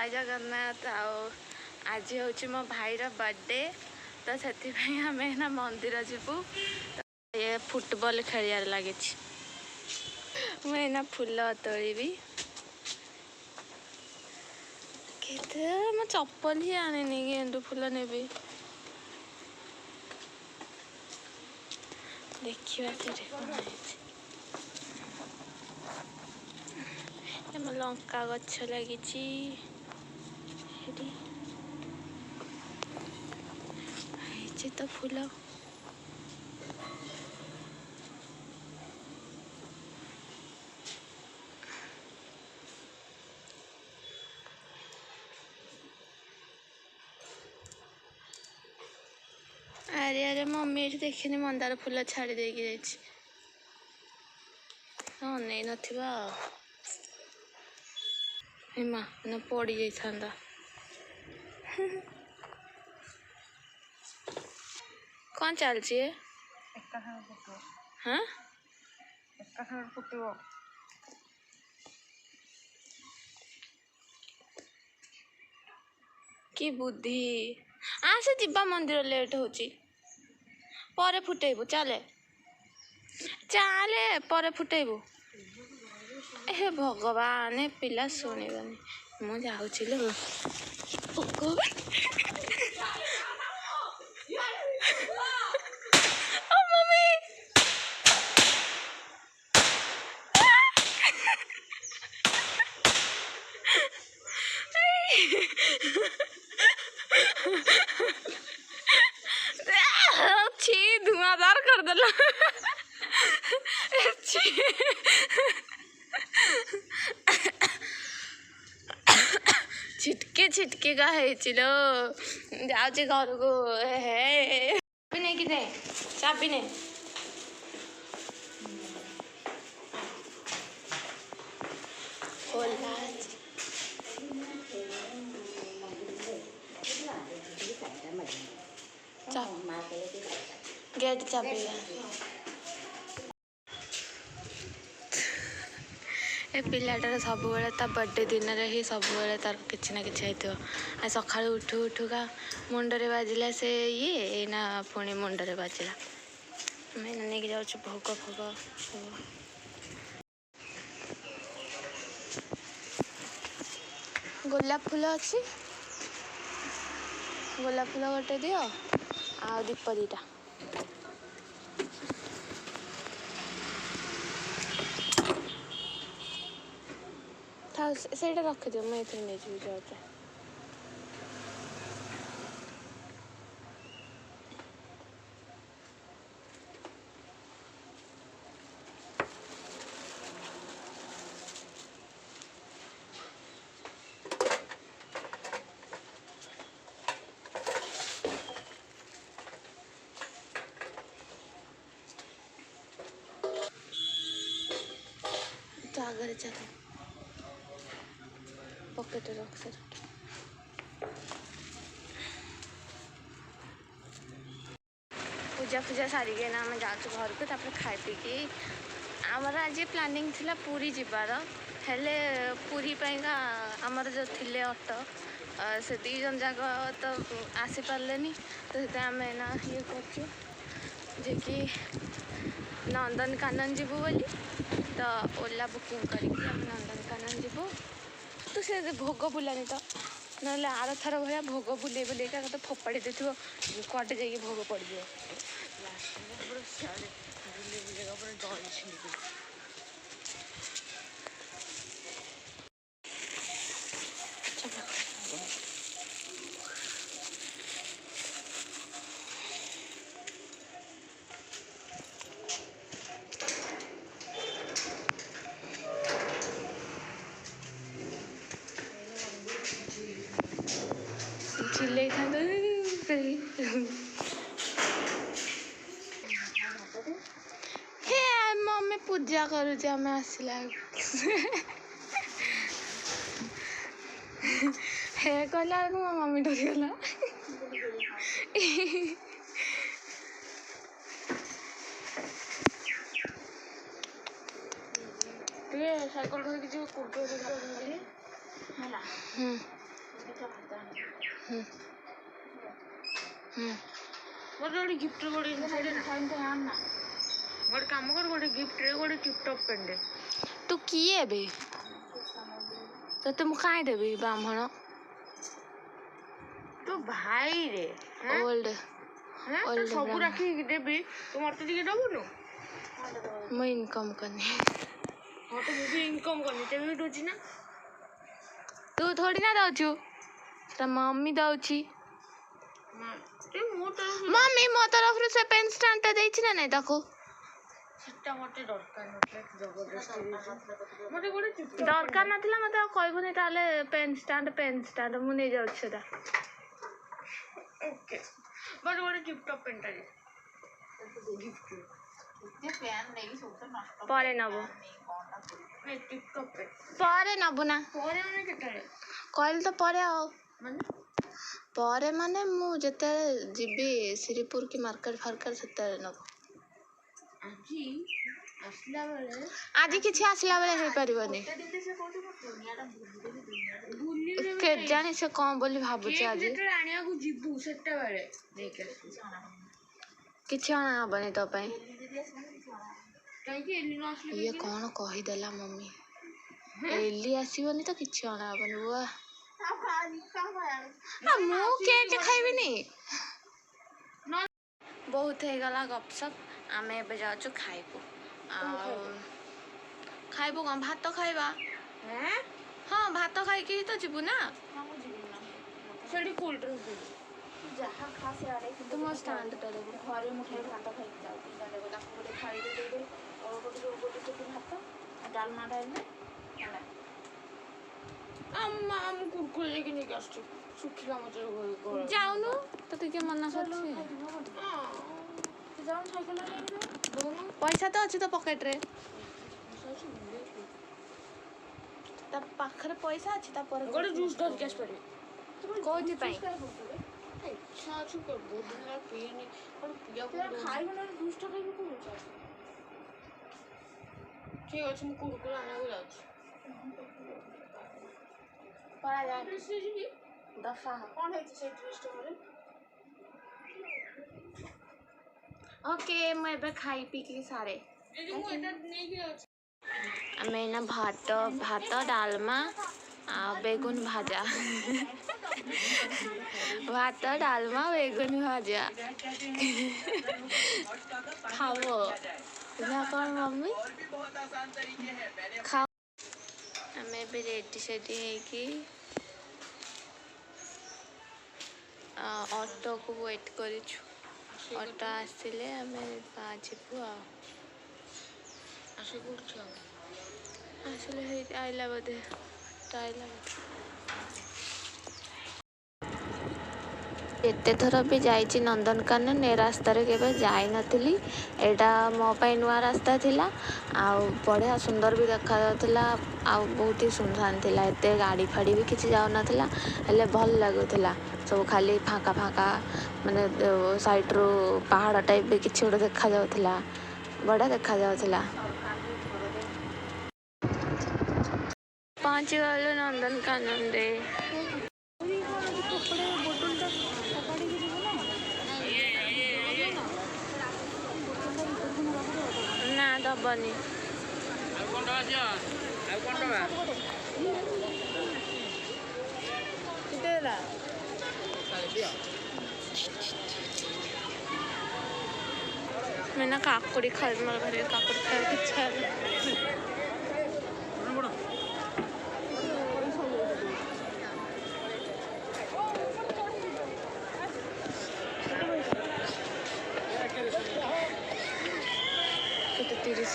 जय जगन्नाथ। आज हूँ मो भाईर बर्थडे तो से आम ना मंदिर जीवु। ये फुटबॉल खेल लगी मुझे फूल तोड़ी केते मैं चप्पल ही आनी गेंदू फूल ने देखिए लंका गछ लगी तो फूल अरे अरे मम्मी ये देखनी मंदार फूल छाड़ी देगी नहीं नथिबा माँ न पड़ी जाता कौन चलती है हाँ कि बुद्धि आसे जीवा मंदिर लेट होची पर फुटेबू चले चले पर फुटेबू हे भगवान पिला शुणवानी मु जाऊँ धुआंधार कर देला छिटके छिटके का है चिलो जाऊँ घर को है नहीं कि नहीं चाबी नहीं गेट चाबी ए पिलाटार सब बर्थडे दिन ही सब तार किसी ना कि आ सका उठू उठूका मुंडरे बाजिला से ये ना पुणी मुंडरे बाजिला मैं नहीं जाऊँ भोग फोग गोलाप फूल अच्छी गोलाप फूल गोटे दियो आ दीप दीटा था से रखिद मुझे नहीं जी जाऊँ तो आगे चल पकेट रख सर पूजा पूजा सारिके ना आम जाऊँ घर को तापर खाई पीकी आमर आज प्लानिंग थिला पूरी जीवार हेले पूरी पाइका आमर जो थिले ऑटो से दी जन जाक तो आसी पारलेनी तो से आम ना ये कर कि नंदनकानन जीवु बोली तो ओला बुकिंग करके नंदनकानन जीवु तो से भोग बुलानी तो ना आर थर भाया भोग बुले बुलेका तो फोपाड़ी दे कटे जाइए भोग पड़ जाए चिल्ले हे मम्मी पूजा करुचे आम आसला हे कहला मो मम्मी डरीगला साइकिल धरिकी जी कुर्कुरे गोटे गिफ्ट गोटे काम कर गोटे गिफ्ट गोटे टिपटॉप पेंडे तू किए बे तो मुझे कहीं देवी ब्राह्मण तो भाई रे ओल्ड ओल्ड सब राखी देवी तू मत टिके दबुनु मैं इनकम करनी हाँ तो मुझे इनकम करनी तेरे दोची ना तू थोड़ी ना दौचु तो मम्मी दौची मम्मी मो तरफ से पेन स्टैंड देछि ना नहीं देखो सेटा मते दरकार नथले जबरदस्ती मते गोटे दरकार नथिला मते कहबोनी ताले पेन स्टैंड मु नै जाउ छदा ओके बट गोटे टिपटॉप पेनटा रे गिफ्ट इते पेन नै सोत नष्ट पारे नबो नै टिपटॉप पे पारे नबो ना पारे माने केटाले कहल तो पारे आ माने पारे माने मु जते जिबी श्रीपुर की मार्केट फार्केट सेते नबो आजी आसला बेले आजी किछि आसला बेले हे परिबनी के जाने से कोन बोली भाबु छ आजी जेते रानिया को जिबु सेते बेले देख किछि आना बने तो पई काई के एली न आसले ये कोन कहि देला मम्मी एली आसीबनी तो किछि आना बने बुआ मु केक खाइबिनी बहुत हो गला गपसप आम ए जाऊँ खाइबू खाइबू कौन भात खाइबा हाँ भात खाई तो जीवु ना कोल्ड ड्रिंक तुम स्टैंड देबू घरे मुठे भात खाई भात डालमा डालमे कुरकुरे लेकिन नहीं आसु सुखिला मत जाऊनु तो तुके मना कर पैसा तो अच्छे तो पॉकेट रे ता पाखरे पैसा अच्छे ता पर गोटे जूस धर कैश पड़े कोथि पई इच्छा छु कर बहुत दिन ला पीनी और पिया को खाई बना जूस टा खाई को ठीक अछि मु कुरकुरे आने को जाउछ पड़ा जा दफा कौन है से ट्विस्ट करे ओके मैं बे खाई पी के सारे मैं ना भात डालमा आ बेगुन भाजा भात डालमा बेगुन भाजा खाओ ना कौन मम्मी खाओ हमें भी रेडी सेडी है कि ऑटो को वेट कर ऑटो आसिले आमे जीवु आसले आइला बोधे आइला एते थर भी जाइछि नंदनकानन ए रास्ता रे केबे जाई नथिली एटा मो पई नुआ रास्ता थिला आ बढ़िया सुंदर भी देखा जाउथिला आ बहुत ही सुनसान थिला एते गाड़ी फाड़ी भी किछि जाउ नथिला हेले भल लागुथिला सब खाली फाका फाका माने साइड रो पहाड़ टाइप भी किछि ओडे देखा जाउथिला बड़ा देखा जाउथिला पांच गलो नंदनकानन रे ना दबनी मैं ना काकुड़ी खाई मोर घर काकुड़ी खाई इच्छा तो 30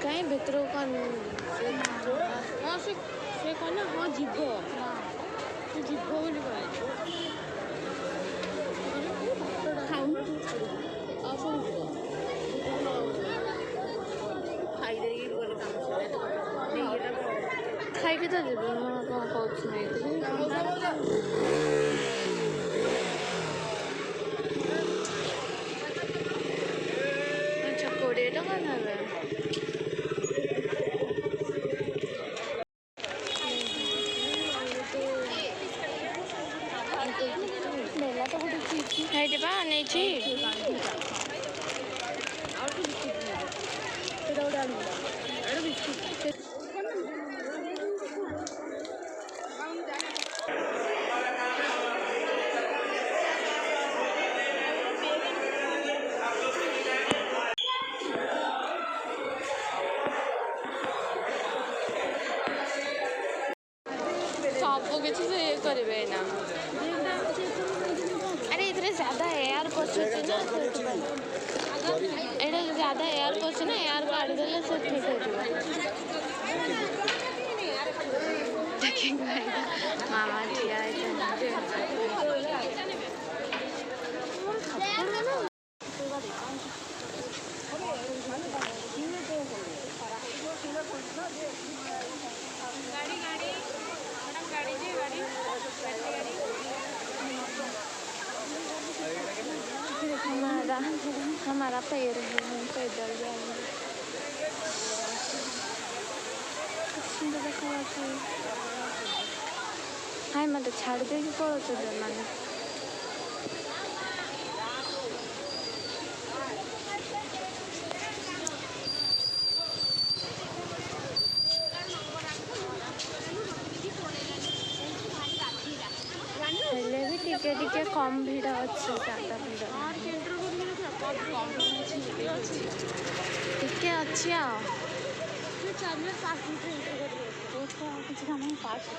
कहीं भितर हाँ से कहना हाँ जीव जीव बोली खाई ଖାଇକି ତ ଯିବି ମୁଁ କ'ଣ କହୁଛି ନେଇକି ଆଚ୍ଛା 20 ଟଙ୍କା ନେବେ ହେଇଟି ବା ନେଇଛି ସବୁ କିଛି ସେ ଇଏ କରିବେ ନା अरे इधर ज़्यादा एयर पशुची ना एटा ज़्यादा एयर पशु ना एयर काढ़ी देले से ठीक हो मामा ठिया हमारा पैर है हम पैदल जाएंगे हाय मत छाड़ दे कि पड़ो तो मैंने टिके कम भिड़ अच्छे ज़्यादा भिड़ टिके अच्छी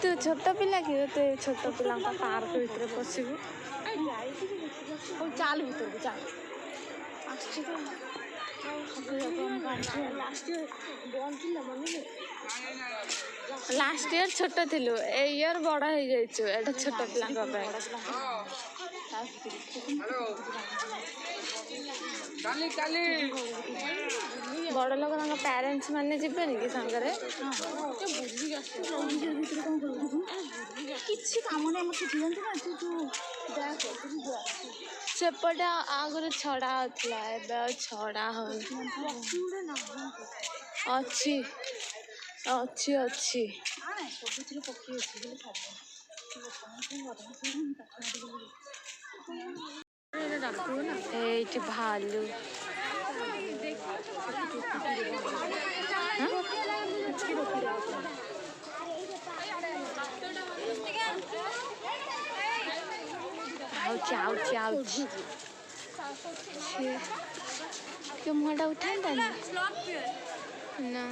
तू छोट पिला कि तो छोट पिला पार्क भीतर पशु चाल भीतर चाल लास्ट ईयर छोट थिलु ए ईयर बड़ हो जाइछु एटा छोट पिला बड़ लोक पेरेंट्स माने जीवेनि कि सांगरे सेपटे आगुरी छड़ा होता है छड़ा हो अच्छी अच्छी अच्छी एटी भालू क्यों मुँहटा उठाई ना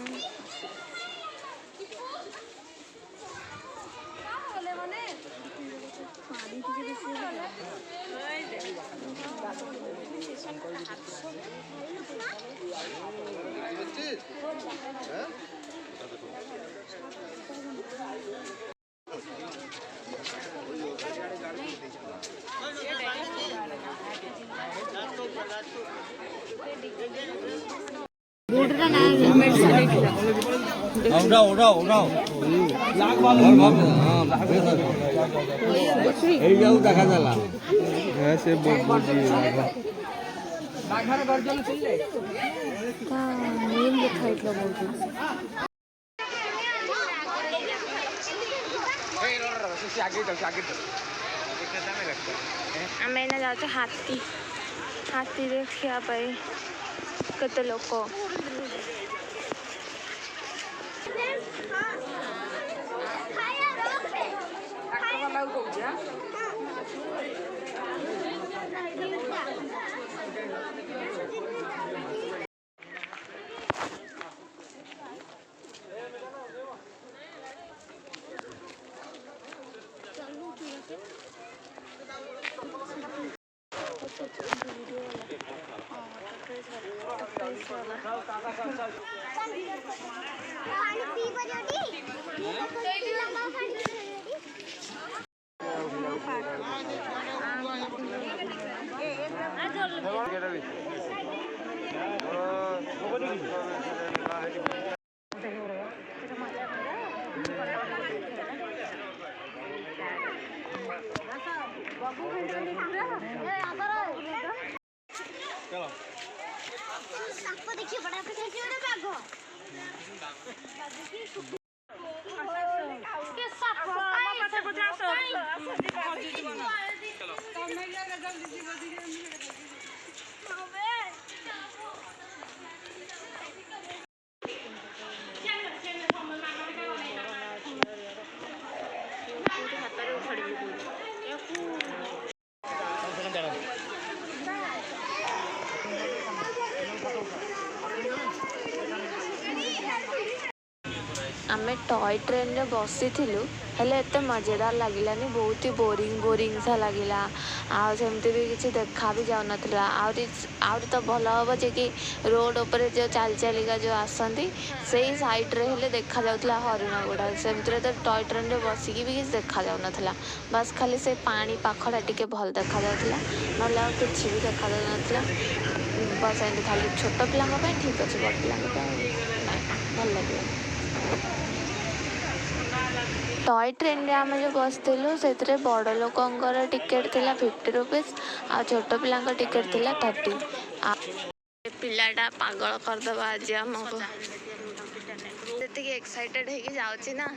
দেখা গেল হ্যাঁ সে आम जाऊँ हाथी हाथी देखा कते लोक आमे टॉय ट्रेन रे बसी थिलु हेले एते मजेदार लागिलानी बहुत ही बोरिंग सा लागिला सेमती भी किसी देखा भी जाऊ नथिला आउरी तो भल हम जे कि रोड ऊपर जो चाल चालिका जो आसती से साइड रे हेले देखा जाउतला हरिण गुड़ा सेमती तो टॉय ट्रेन रे बसिकी भी किसी देखा जाऊ नथिला बस खाली से पानी पाखड़ा टिके भल देखा जाउतला नले आ किछि भी देखा जाऊ नथिला बस एंड खाली छोट पिलांग पे ठीक अछि बड़ पिलांग पे भल लागला टॉय ट्रेन रे आम जो बसलु से बड़ लोकर टिकेट थिला 50 रुपीज आ छोट पिला टिकेट थिला 30 पिलाटा पागल करदे आज आमको जी एक्साइटेड है जाऊँगी ना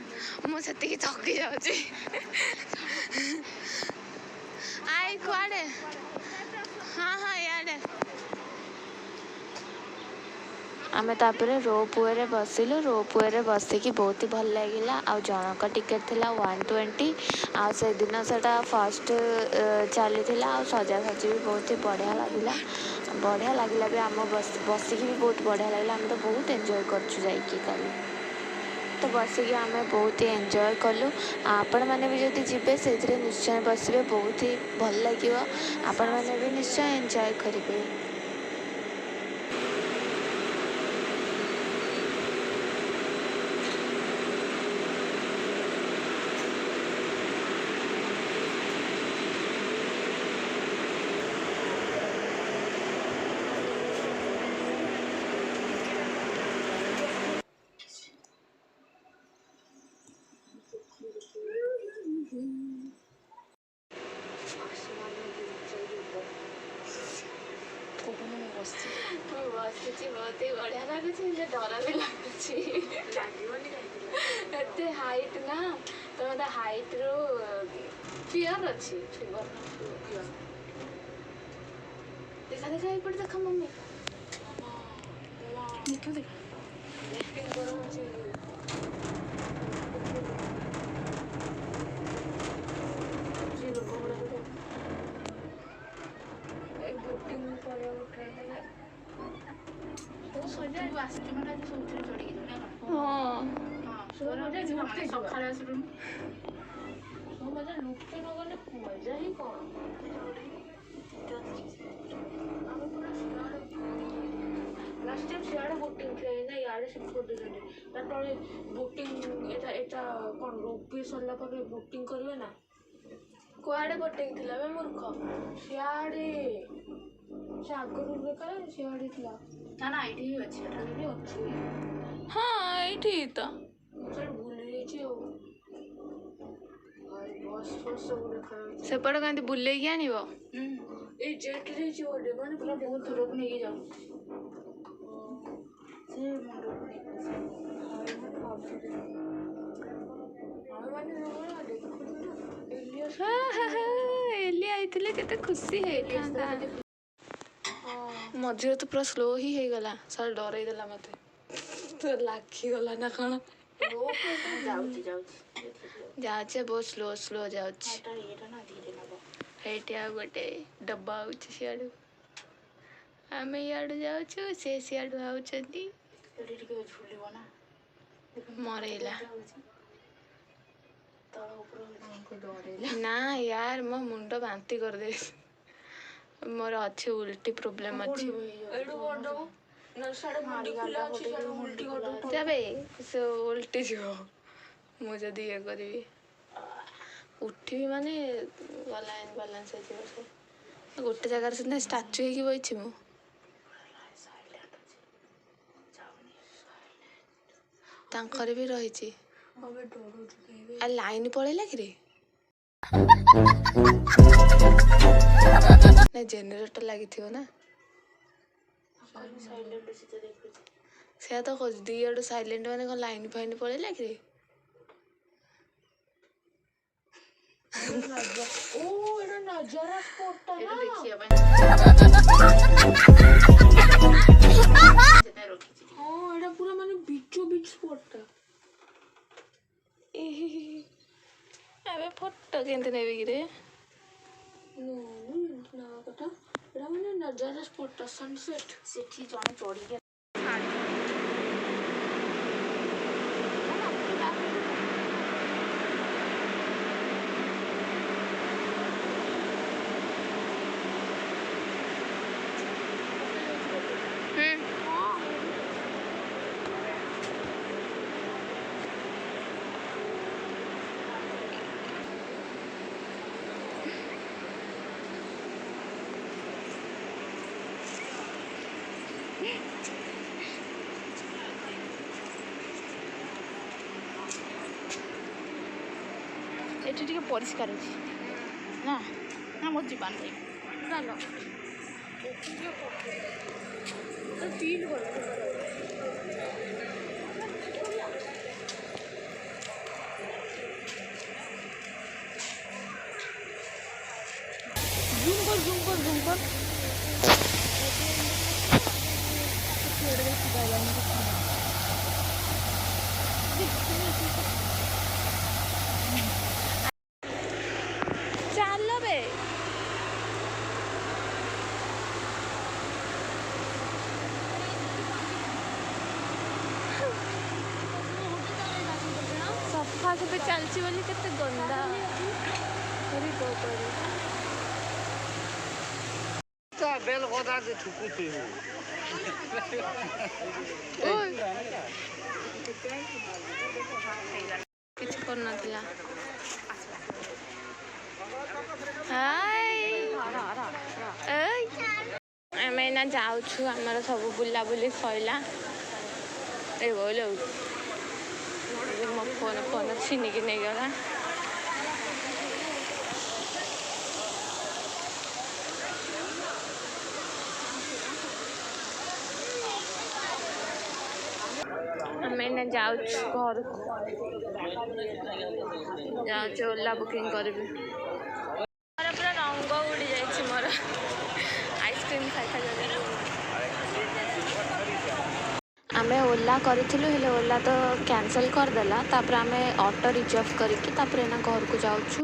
मुझे थकी जाऊँगी आई कुआड़े हाँ याडे आमे तापरे रोपवे रे बसिलु रोपवे रे बसिकी बहुत ही भल लगिला आ जनक टिकेट थिला 120 आ से दिन सेटा फर्स्ट चली थिला आ सजा सजी भी बहुत ही बढ़िया लागिला भी आम बसिकी भी बहुत बढ़िया लागिला आम तो बहुत एंजॉय करछु जाइकी काली तो बसिकी आमे बहुत ही एंजॉय कलु आपण माने भी जदि जिबे सेथिरे निश्चय बसिबे बहुत ही भल लागिवो आपण माने भी निश्चय एंजॉय करिबे बसुची बहुत ही बढ़िया लगुच डर भी लगुच एते हाइट ना तो मत हाइट रो फियर अच्छी देखा देखा एपटे देखा मम्मी देखो लास्ट टाइम सियाड़े बोटिंग थे ना यारे शिफ्ट कर देछन तातळे बोटिंग एटा कोन रोपी सरला पर बोटिंग करबे ना कुआडे बोटिंग थिला बे मूर्ख सियाड़े से आगरू रे का सियाड़े थिला ना आईडी भी अछि एटा भी अछि हां आईडी तो सर भूल लेछि ओ बस सब देखा सेपड़ कांती बुले कि आनिबो ए जेट रे जो ओडे माने पूरा बहुत दूर को नहीं जाऊ से मुंडो एलिया आइथिले केते खुशी है मझे तो पूरा स्लो ही है गला सर डरै देला मते तो लाखी गला ना कण जाऊँ बहुत स्लो जाऊँ आ गोटे डब्बा आउछ सियाडू आम इाड़ू जाऊँ से सियाडू आउछंती मरेला ना यार मो मुंड बांती कर दे मोर अच्छे उल्टी प्रॉब्लम अच्छी जाबे से उल्टी जो मुझे ये करी उठी माने गला बालांस हो गोटे जगार से स्टाच्यू ହେଇକି ବଇଛି ମୁଁ ତାଙ୍କର ବି ରହିଛି आ लाइन पळेला कि रे ना जेनरेटर लागिथियो ना से तो खोज दी आड़ साइलेंट मैंने कौन लाइन फाइन पड़े लगे ओ एटा नजारा स्पॉट ये ना देखिए हां एटा पूरा माने बीचो बीच स्पॉट अबे फोटो केंते नेबे गिरे नो ना कथा एटा माने नजारा स्पॉट सनसेट सेठी जने चढ़ी के एठी टिके परिष्कार अछि ना ना मोर जीवन रे चलो तो फील कर जूम कर चलो बे सफा सफे चलची बोली केते गंदा अरे गोतरी ତା ବେଲ ଗଦା ଯେ ଠୁକୁଛି ओय କିଛି କରୁନଥିଲା ଆମେ ଏଇନା ଯାଉଛୁ ଆମର ସବୁ ବୁଲାବୁଲି ସଇଲା ଏ ବୋଇଲେ ମୋ ଫୋନ ଛିନିକି ନେଇଗଲା ଆମେ ଏଇନା ଯାଉଛୁ ଘରକୁ ଯାଉଛୁ ଓଲା ବୁକିଂ କରିବି ମୋର ପୁରା ରଙ୍ଗ ଉଡ଼ି ଯାଇଛି ମୋର ଆଇସ୍କ୍ରିମ୍ ଖାଇ ଆମେ ଓଲା କରିଥିଲୁ ହେଲେ ଓଲା ତ କ୍ୟାନସଲ୍ କରିଦେଲା ତାପରେ ଆମେ ଅଟୋ ରିଜର୍ଭ କରିକି ତାପରେ ଏଇନା ଘରକୁ ଯାଉଛୁ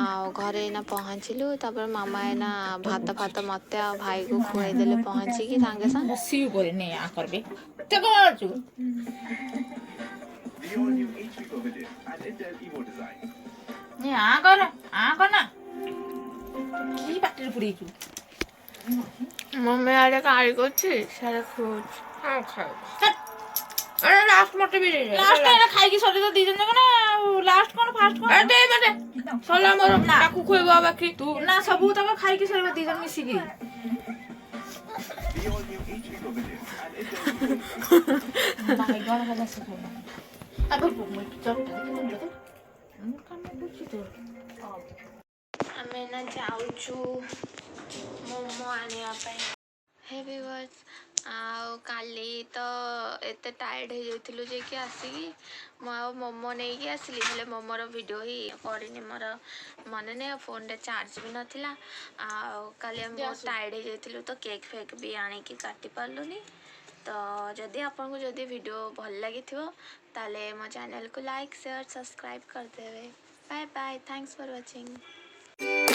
ଆଉ ଘରେ ଏଇନା ପହଞ୍ଚିଲୁ ତାପରେ ମାମା ଏଇନା ଭାତ ଫାତ ମୋତେ ଆଉ ଭାଇକୁ ଖୁଆଇଦେଲେ ପହଞ୍ଚିକି ସାଙ୍ଗେ ସାଙ୍ଗେ ସିଉ করে নে আ করবে তে করছু নে আ কর না কি বাটির পুড়িছু मम्मी आड़े गाड़ी করছি সারা খোঁজ হ্যাঁ খাও আরে লাস্ট মতে বি লাস্ট এরা খাইকি সরে তো দিজন যাক না লাস্ট কোন ফার্স্ট কোন আরে মানে সলা মোর তাকু খুইবা বাকি তু না সবু তক খাইকি সরে দিজন মিশিকি ভাই গণ কথা শিখো আবে মই চপটা দেখি আমি কাম করছি তো ଆମେ ଏଇନା ଯାଉଛୁ ମୋମୋ ଆଣିବା ପାଇଁ ହେ ଭିଉଅର୍ସ ଆଉ କାଲି ତ ଏତେ ଟାୟାର୍ଡ ହେଇଯାଇଥିଲୁ ଯେ କି ଆସିକି ମୁଁ ଆଉ ମୋମୋ ନେଇକି ଆସିଲି ହେଲେ ମୋମୋର ଭିଡ଼ିଓ ହିଁ କରିନି ମୋର ମନେ ନାହିଁ ଫୋନ୍ରେ ଚାର୍ଜ ବି ନଥିଲା ଆଉ କାଲି ଆମେ ବହୁତ ଟାୟାର୍ଡ ହେଇଯାଇଥିଲୁ ତ କେକ୍ ଫେକ୍ ବି ଆଣିକି କାଟି ପାରିଲୁନି ତ ଯଦି ଆପଣଙ୍କୁ ଯଦି ଭିଡ଼ିଓ ଭଲ ଲାଗିଥିବ ତାହେଲେ ମୋ ଚ୍ୟାନେଲକୁ ଲାଇକ୍ ସେୟାର ସବସ୍କ୍ରାଇବ୍ କରିଦେବେ bye bye thanks for watching